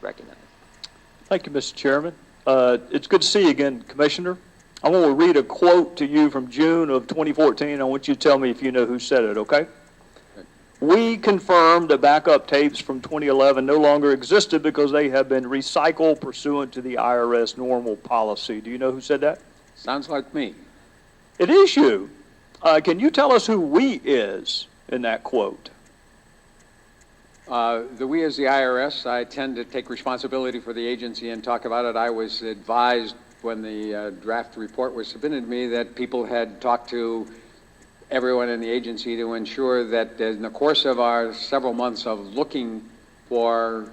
recognized. Thank you, Mr. Chairman. It's good to see you again, Commissioner. I want to read a quote to you from June of 2014. I want you to tell me if you know who said it, okay? We confirmed that backup tapes from 2011 no longer existed because they have been recycled pursuant to the IRS normal policy. Do you know who said that? Sounds like me. It is you. Can you tell us who we is in that quote? The we as the IRS, I tend to take responsibility for the agency and talk about it. I was advised when the draft report was submitted to me that people had talked to everyone in the agency to ensure that in the course of our several months of looking for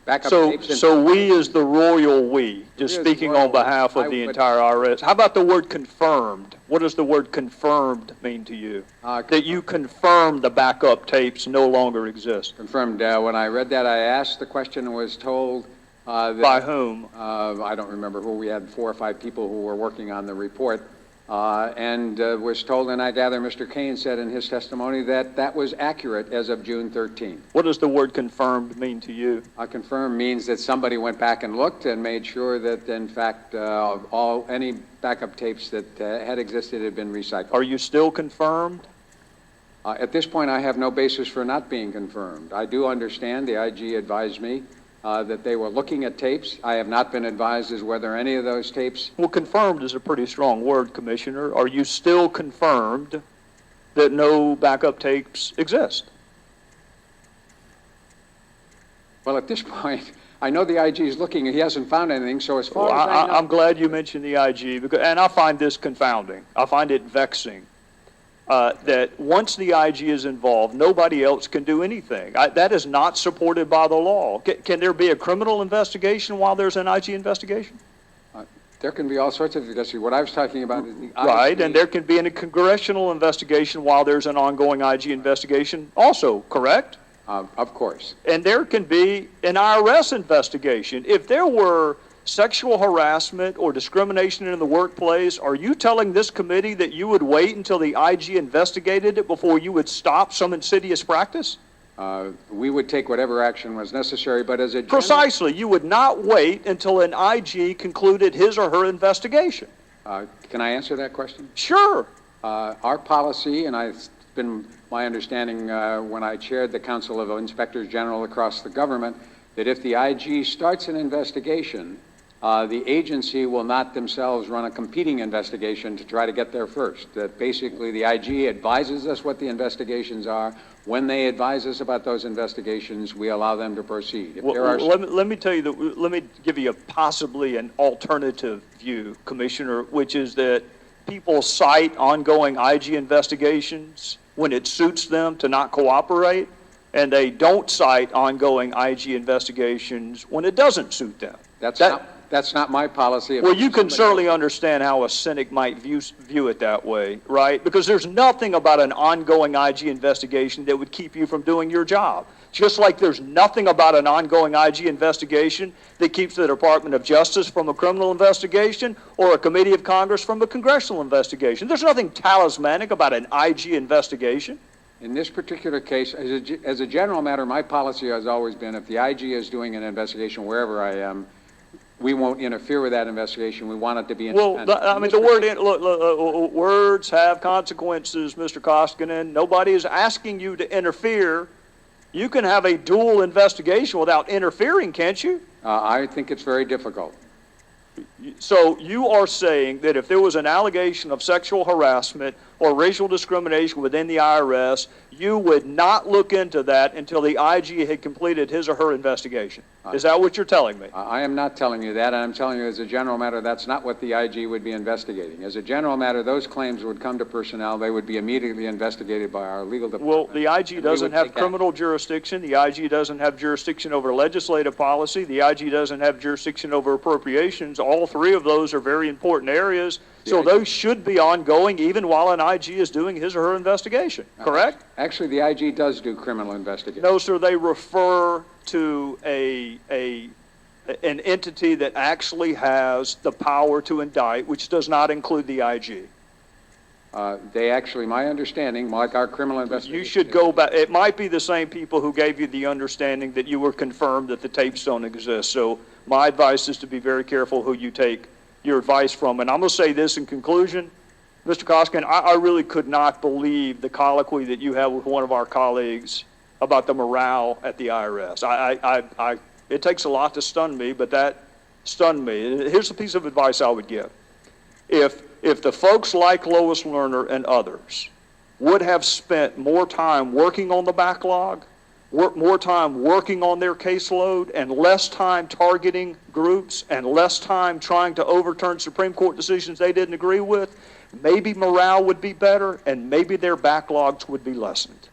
backup tapes. So we is the royal we, just speaking on behalf of the entire IRS. How about the word confirmed? What does the word confirmed mean to you? That you confirmed the backup tapes no longer exist. Confirmed. When I read that, I asked the question and was told that, by whom? I don't remember who. We had 4 or 5 people who were working on the report. And was told, and I gather Mr. Kane said in his testimony that that was accurate as of June 13th. What does the word confirmed mean to you? Confirmed means that somebody went back and looked and made sure that, in fact, any backup tapes that had existed had been recycled. Are you still confirmed? At this point, I have no basis for not being confirmed. I do understand the IG advised me that they were looking at tapes. I have not been advised as whether any of those tapes... Well, confirmed is a pretty strong word, Commissioner. Are you still confirmed that no backup tapes exist? Well, at this point, I know the IG is looking and he hasn't found anything, so as far as I know... I'm glad you mentioned the IG, and I find this confounding. I find it vexing. That once the IG is involved, nobody else can do anything. That is not supported by the law. Can there be a criminal investigation while there's an IG investigation? There can be all sorts of investigations. What I was talking about is the IG... Right, and there can be a congressional investigation while there's an ongoing IG investigation also, correct? Of course. And there can be an IRS investigation. If there were sexual harassment or discrimination in the workplace, are you telling this committee that you would wait until the IG investigated it before you would stop some insidious practice? We would take whatever action was necessary, but as a Precisely. You would not wait until an IG concluded his or her investigation. Can I answer that question? Sure. Our policy, and it's been my understanding when I chaired the Council of Inspectors General across the government, that if the IG starts an investigation, the agency will not themselves run a competing investigation to try to get there first. That basically the IG advises us what the investigations are. When they advise us about those investigations, we allow them to proceed. If there are... let me tell you that. Let me give you possibly an alternative view, Commissioner, which is that people cite ongoing IG investigations when it suits them to not cooperate, and they don't cite ongoing IG investigations when it doesn't suit them. That's not my policy. Well, you can certainly understand how a cynic might view it that way, right? Because there's nothing about an ongoing IG investigation that would keep you from doing your job. Just like there's nothing about an ongoing IG investigation that keeps the Department of Justice from a criminal investigation or a committee of Congress from a congressional investigation. There's nothing talismanic about an IG investigation. In this particular case, as a general matter, my policy has always been if the IG is doing an investigation wherever I am, we won't interfere with that investigation. We want it to be independent. Well, I mean, the word, look, words have consequences, Mr. Koskinen. Nobody is asking you to interfere. You can have a dual investigation without interfering, can't you? I think it's very difficult. So you are saying that if there was an allegation of sexual harassment or racial discrimination within the IRS, you would not look into that until the IG had completed his or her investigation. Is that what you're telling me? I am not telling you that. I'm telling you as a general matter, that's not what the IG would be investigating. As a general matter, those claims would come to personnel. They would be immediately investigated by our legal department. Well, the IG doesn't have criminal jurisdiction. The IG doesn't have jurisdiction over legislative policy. The IG doesn't have jurisdiction over appropriations. All three of those are very important areas. So those should be ongoing even while an IG is doing his or her investigation, correct? Actually, the IG does do criminal investigation. No, sir, they refer to an entity that actually has the power to indict, which does not include the IG. They actually, my understanding, like our criminal investigation. You should go back. It might be the same people who gave you the understanding that you were confirmed that the tapes don't exist. So my advice is to be very careful who you take your advice from. And I'm going to say this in conclusion, Mr. Koskinen, I really could not believe the colloquy that you had with one of our colleagues about the morale at the IRS. It takes a lot to stun me, but that stunned me. Here's a piece of advice I would give. If the folks like Lois Lerner and others would have spent more time working on the backlog, more time working on their caseload, and less time targeting groups, and less time trying to overturn Supreme Court decisions they didn't agree with, maybe morale would be better, and maybe their backlogs would be lessened.